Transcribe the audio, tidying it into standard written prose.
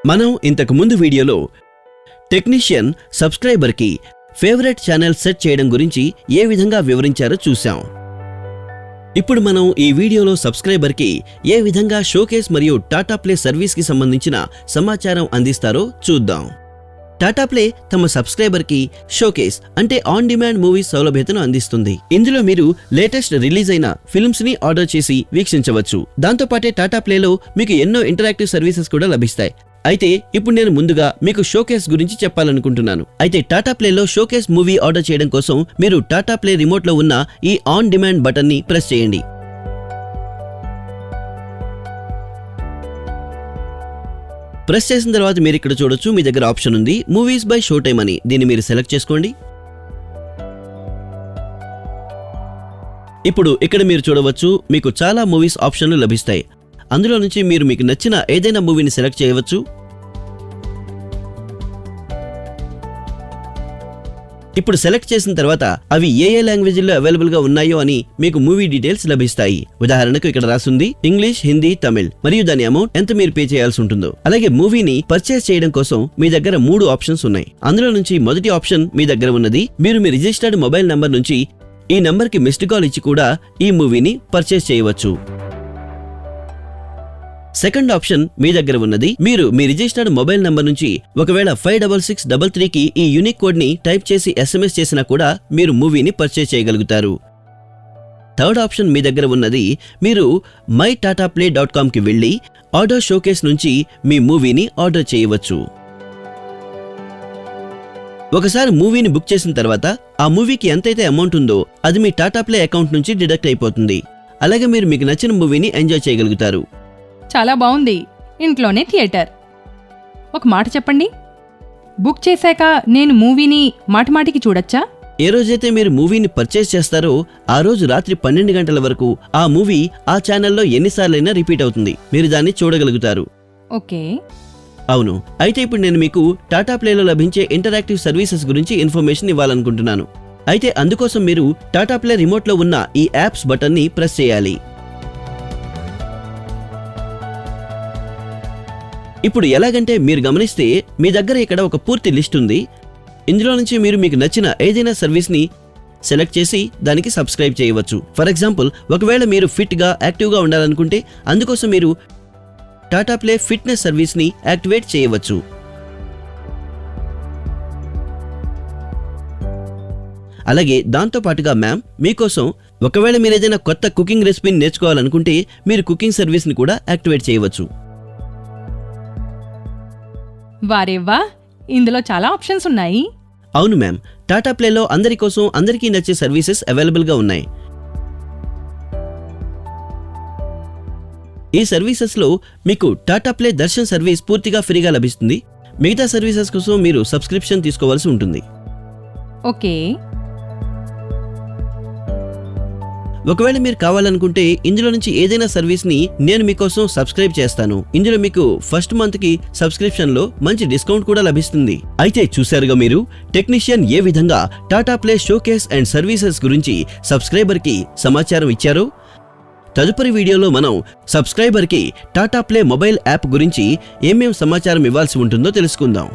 మనం ఇంతకు ముందు వీడియోలో టెక్నీషియన్ సబ్స్క్రైబర్కి ఫేవరెట్ ఛానల్ సెట్ చేయడం గురించి ఏ విధంగా వివరించారో చూసాం. ఇప్పుడు మనం ఈ వీడియోలో సబ్స్క్రైబర్కి ఏ విధంగా షోకేస్ మరియు టాటా ప్లే సర్వీస్కి సంబంధించిన సమాచారం అందిస్తారో చూద్దాం. టాటా ప్లే తమ సబ్స్క్రైబర్కి షోకేస్ అంటే ఆన్ డిమాండ్ మూవీస్ సౌలభ్యతను అందిస్తుంది. ఇందులో మీరు లేటెస్ట్ రిలీజ్ అయిన ఫిల్మ్స్ ని ఆర్డర్ చేసి వీక్షించవచ్చు. దాంతోపాటే టాటా ప్లేలో మీకు ఎన్నో ఇంటరాక్టివ్ సర్వీసెస్ కూడా లభిస్తాయి. అయితే ఇప్పుడు నేను ముందుగా మీకు షోకేస్ గురించి చెప్పాలనుకుంటున్నాను. అయితే టాటా ప్లేలో షోకేస్ మూవీ ఆర్డర్ చేయడం కోసం మీరు టాటా ప్లే రిమోట్ లో ఉన్న ఈ ఆన్ డిమాండ్ బటన్ ని ప్రెస్ చేయండి. ప్రెస్ చేసిన తర్వాత మీరు ఇక్కడ చూడొచ్చు, మీ దగ్గర ఆప్షన్ ఉంది మూవీస్ బై షో టైమ్ అని. దీన్ని మీరు సెలెక్ట్ చేసుకోండి. ఇప్పుడు ఇక్కడ మీరు చూడవచ్చు, మీకు చాలా మూవీస్ ఆప్షన్లు లభిస్తాయి. అందులో నుంచి మీరు మీకు నచ్చిన ఏదైనా మూవీని సెలెక్ట్ చేయవచ్చు. ఇప్పుడు సెలెక్ట్ చేసిన తర్వాత అవి ఏ లాంగ్వేజ్లో అవైలబుల్ గా ఉన్నాయో అని మీకు మూవీ డీటెయిల్స్ లభిస్తాయి. ఉదాహరణకు ఇక్కడ రాసుంది ఇంగ్లీష్, హిందీ, తమిళ్ మరియు దాని అమౌంట్ ఎంత మీరు పే చేయాల్సి ఉంటుందో. అలాగే మూవీని పర్చేస్ చేయడం కోసం మీ దగ్గర 3 ఆప్షన్స్ ఉన్నాయి. అందులో నుంచి మొదటి ఆప్షన్ మీ దగ్గర ఉన్నది. మీరు మీ రిజిస్టర్డ్ మొబైల్ నంబర్ నుంచి ఈ నంబర్ కి మిస్డ్ కాల్ ఇచ్చి కూడా ఈ మూవీని పర్చేస్ చేయవచ్చు. సెకండ్ ఆప్షన్ మీ దగ్గర ఉన్నది. మీరు మీ రిజిస్టర్డ్ మొబైల్ నంబర్ నుంచి ఒకవేళ 56633 కి ఈ యూనిక్ కోడ్ ని టైప్ చేసి SMS చేసినా కూడా మీరు మూవీని పర్చేస్ చేయగలుగుతారు. థర్డ్ ఆప్షన్ మీ దగ్గర ఉన్నది. మీరు mytataplay.com కి వెళ్లి ఆర్డర్ షోకేస్ నుంచి మీ మూవీని ఆర్డర్ చేయవచ్చు. ఒకసారి మూవీని బుక్ చేసిన తర్వాత ఆ మూవీకి ఎంతైతే అమౌంట్ ఉందో అది మీ టాటా ప్లే అకౌంట్ నుంచి డిడక్ట్ అయిపోతుంది. అలాగే మీరు మీకు నచ్చిన మూవీని ఎంజాయ్ చేయగలుగుతారు. చాలా బాగుంది. ఇంట్లోనే థియేటర్. ఒక మాట చెప్పండి, బుక్ చేశాక నేను మూవీని మాటిమాటికి చూడొచ్చా? ఏ రోజైతే మీరు మూవీని పర్చేస్ చేస్తారో ఆ రోజు రాత్రి 12 గంటల వరకు ఆ మూవీ ఆ ఛానల్లో ఎన్నిసార్లైనా రిపీట్ అవుతుంది. మీరు దాన్ని చూడగలుగుతారు. ఓకే, అవును. అయితే ఇప్పుడు నేను మీకు టాటా ప్లేలో లభించే ఇంటరాక్టివ్ సర్వీసెస్ గురించి ఇన్ఫర్మేషన్ ఇవ్వాలనుకుంటున్నాను. అయితే అందుకోసం మీరు టాటా ప్లే రిమోట్లో ఉన్న ఈ యాప్స్ బటన్ ని ప్రెస్ చేయాలి. ఇప్పుడు ఎలాగంటే మీరు గమనిస్తే మీ దగ్గర ఇక్కడ ఒక పూర్తి లిస్ట్ ఉంది. ఇందులో నుంచి మీరు మీకు నచ్చిన ఏదైనా సర్వీస్ ని సెలెక్ట్ చేసి దానికి సబ్స్క్రైబ్ చేయవచ్చు. ఫర్ ఎగ్జాంపుల్, ఒకవేళ మీరు ఫిట్ గా యాక్టివ్ గా ఉండాలనుకుంటే అందుకోసం మీరు టాటా ప్లే ఫిట్నెస్ సర్వీస్ ని యాక్టివేట్ చేయవచ్చు. అలాగే దాంతో పాటుగా మ్యామ్ మీకోసం ఒకవేళ మీరు ఏదైనా కొత్త కుకింగ్ రెసిపీని నేర్చుకోవాలనుకుంటే మీరు కుకింగ్ సర్వీస్ ని కూడా యాక్టివేట్ చేయవచ్చు. వారేవ్వా, ఇందులో చాలా ఆప్షన్స్ ఉన్నాయి. అవును మ్యామ్, టాటా ప్లేలో అందరి కోసం అందరికీ నచ్చే సర్వీసెస్ అవైలబుల్ గా ఉన్నాయి. ఈ సర్వీసెస్ లో మీకు టాటా ప్లే దర్శన్ సర్వీస్ పూర్తిగా ఫ్రీగా లభిస్తుంది. మిగతా సర్వీసెస్ కోసం మీరు సబ్స్క్రిప్షన్ తీసుకోవాల్సి ఉంటుంది. ఓకే, ఒకవేళ మీరు కావాలనుకుంటే ఇందులో నుంచి ఏదైనా సర్వీస్ ని నేను మీకోసం సబ్స్క్రైబ్ చేస్తాను. ఇందులో మీకు ఫస్ట్ మంత్ కి సబ్స్క్రిప్షన్ లో మంచి డిస్కౌంట్ కూడా లభిస్తుంది. అయితే చూశారుగా మీరు టెక్నీషియన్ ఏ విధంగా Tata play showcase and services గురించి సబ్స్క్రైబర్ కి సమాచారం ఇచ్చారో. తదుపరి వీడియోలో మనం సబ్స్క్రైబర్ కి టాటా ప్లే మొబైల్ యాప్ గురించి ఏమేం సమాచారం ఇవ్వాల్సి ఉంటుందో తెలుసుకుందాం.